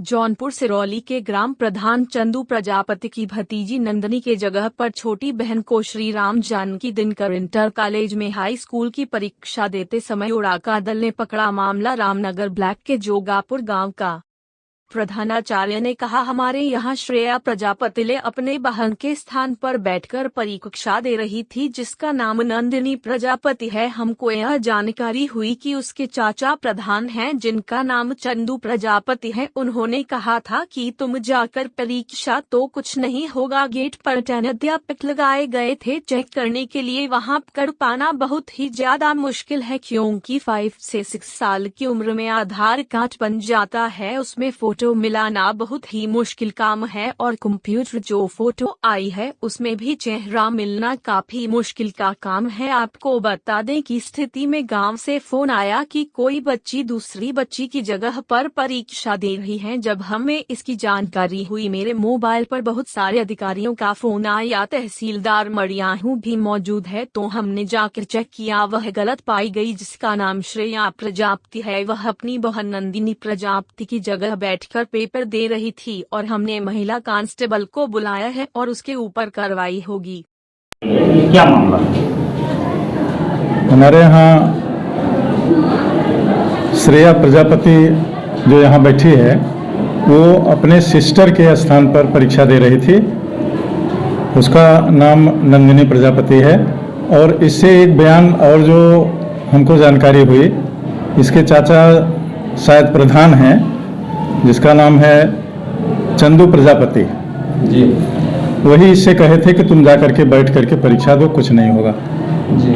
जौनपुर सिरौली के ग्राम प्रधान चंदू प्रजापति की भतीजी नंदनी के जगह पर छोटी बहन को श्री राम जानकी दिनकर इंटर कॉलेज में हाई स्कूल की परीक्षा देते समय उड़ाका दल ने पकड़ा। मामला रामनगर ब्लॉक के जोगापुर गांव का। प्रधानाचार्य ने कहा, हमारे यहाँ श्रेया प्रजापति ले अपने बहन के स्थान पर बैठकर परीक्षा दे रही थी, जिसका नाम नंदिनी प्रजापति है। हमको यह जानकारी हुई कि उसके चाचा प्रधान हैं, जिनका नाम चंदू प्रजापति है। उन्होंने कहा था कि तुम जाकर परीक्षा तो कुछ नहीं होगा। गेट पर 10 अध्यापक लगाए गए थे चेक करने के लिए। वहाँ कर पाना बहुत ही ज्यादा मुश्किल है, क्योंकि 5 से 6 साल की उम्र में आधार कार्ड बन जाता है, उसमें फोटो मिलाना बहुत ही मुश्किल काम है और कंप्यूटर जो फोटो आई है उसमें भी चेहरा मिलना काफी मुश्किल का काम है। आपको बता दें कि स्थिति में गांव से फोन आया कि कोई बच्ची दूसरी बच्ची की जगह पर परीक्षा दे रही है। जब हमें इसकी जानकारी हुई, मेरे मोबाइल पर बहुत सारे अधिकारियों का फोन आया। तहसीलदार मड़ियाहू भी मौजूद है, तो हमने जाकर चेक किया, वह गलत पाई गई। जिसका नाम श्रेया प्रजापति है, वह अपनी बहन नंदिनी प्रजापति की जगह बैठ कर पेपर दे रही थी और हमने महिला कांस्टेबल को बुलाया है और उसके ऊपर कार्रवाई होगी। क्या मामला? हमारे यहाँ श्रेया प्रजापति जो यहाँ बैठी है, वो अपने सिस्टर के स्थान पर परीक्षा दे रही थी। उसका नाम नंदिनी प्रजापति है। और इससे एक बयान और जो हमको जानकारी हुई, इसके चाचा शायद प्रधान हैं, जिसका नाम है चंदू प्रजापति जी। वही इससे कहे थे कि तुम जा करके बैठ करके परीक्षा दो, कुछ नहीं होगा। जी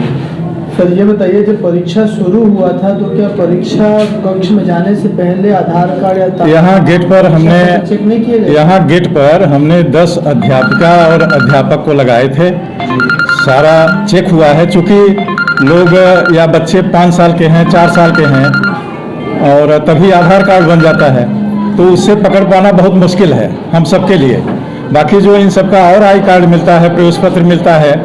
सर, ये बताइए, जब परीक्षा शुरू हुआ था तो क्या परीक्षा कक्ष में जाने से पहले आधार कार्ड या यहाँ गेट पर हमने चेक नहीं किए गए? यहाँ गेट पर हमने 10 अध्यापिका और अध्यापक को लगाए थे। सारा चेक हुआ है। चूँकि लोग या बच्चे 5 साल के हैं, 4 साल के हैं और तभी आधार कार्ड बन जाता है, तो उससे पकड़ पाना बहुत मुश्किल है हम सबके लिए। बाकी जो इन सबका और आई कार्ड मिलता है, प्रवेश पत्र मिलता है,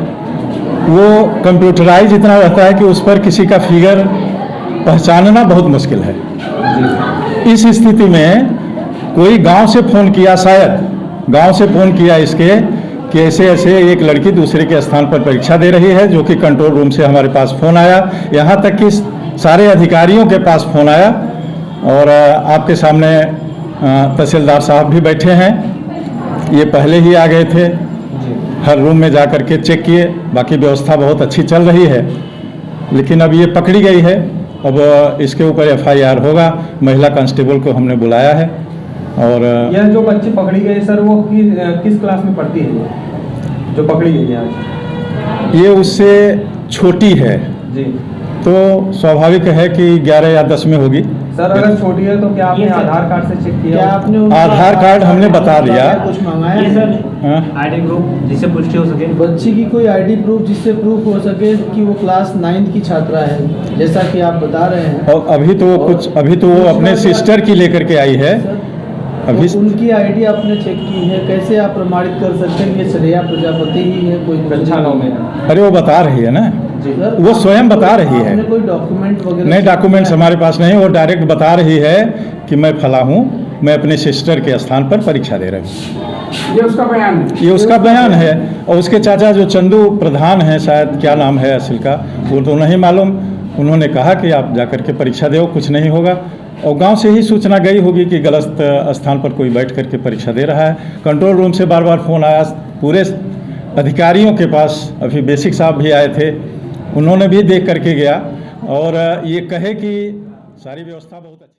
वो कंप्यूटराइज इतना रहता है कि उस पर किसी का फिगर पहचानना बहुत मुश्किल है। इस स्थिति में कोई गांव से फ़ोन किया, शायद गांव से फ़ोन किया इसके कि ऐसे ऐसे एक लड़की दूसरे के स्थान पर परीक्षा दे रही है, जो कि कंट्रोल रूम से हमारे पास फ़ोन आया। यहाँ तक कि सारे अधिकारियों के पास फ़ोन आया और आपके सामने तहसीलदार साहब भी बैठे हैं, ये पहले ही आ गए थे। हर रूम में जा कर के चेक किए। बाकी व्यवस्था बहुत अच्छी चल रही है, लेकिन अब ये पकड़ी गई है। अब इसके ऊपर FIR होगा। महिला कांस्टेबल को हमने बुलाया है। और यह जो बच्ची पकड़ी गई सर, वो किस क्लास में पढ़ती है जो पकड़ी गई है? ये उससे छोटी है जी। तो स्वाभाविक है कि 11 या 10 में होगी। सर, अगर छोटी है तो क्या आपने आधार कार्ड से चेक किया? क्या आपने आधार कार्ड हमने बता दिया। कुछ मंगाया ये है? सर आईडी प्रूफ जिससे पुष्टि हो सके। बच्ची की कोई ID प्रूफ जिससे प्रूफ हो सके कि वो क्लास 9th की छात्रा है, जैसा कि आप बता रहे हैं। और अभी तो वो अपने सिस्टर की लेकर के आई है। अभी तो उनकी ID आपने चेक की है, कैसे आप प्रमाणित कर सकते हैं कि श्रेया प्रजापति ही है? कोई कक्षा 9 में। अरे वो बता रही है ना, सर, वो स्वयं बता रही है। आपने कोई डॉक्यूमेंट वगैरह? नहीं, डॉक्यूमेंट्स हमारे पास नहीं। वो डायरेक्ट बता रही है कि मैं फला हूँ, मैं अपने सिस्टर के स्थान पर परीक्षा दे रही हूँ। ये उसका बयान है? ये उसका बयान है। और उसके चाचा जो चंदू प्रधान हैं, शायद क्या नाम है असल का, वो तो नहीं मालूम। उन्होंने कहा कि आप जाकर के परीक्षा दो, कुछ नहीं होगा। और गांव से ही सूचना गई होगी कि गलत स्थान पर कोई बैठ करके परीक्षा दे रहा है। कंट्रोल रूम से बार बार फ़ोन आया पूरे अधिकारियों के पास। अभी बेसिक साहब भी आए थे, उन्होंने भी देख करके गया और ये कहे कि सारी व्यवस्था बहुत अच्छी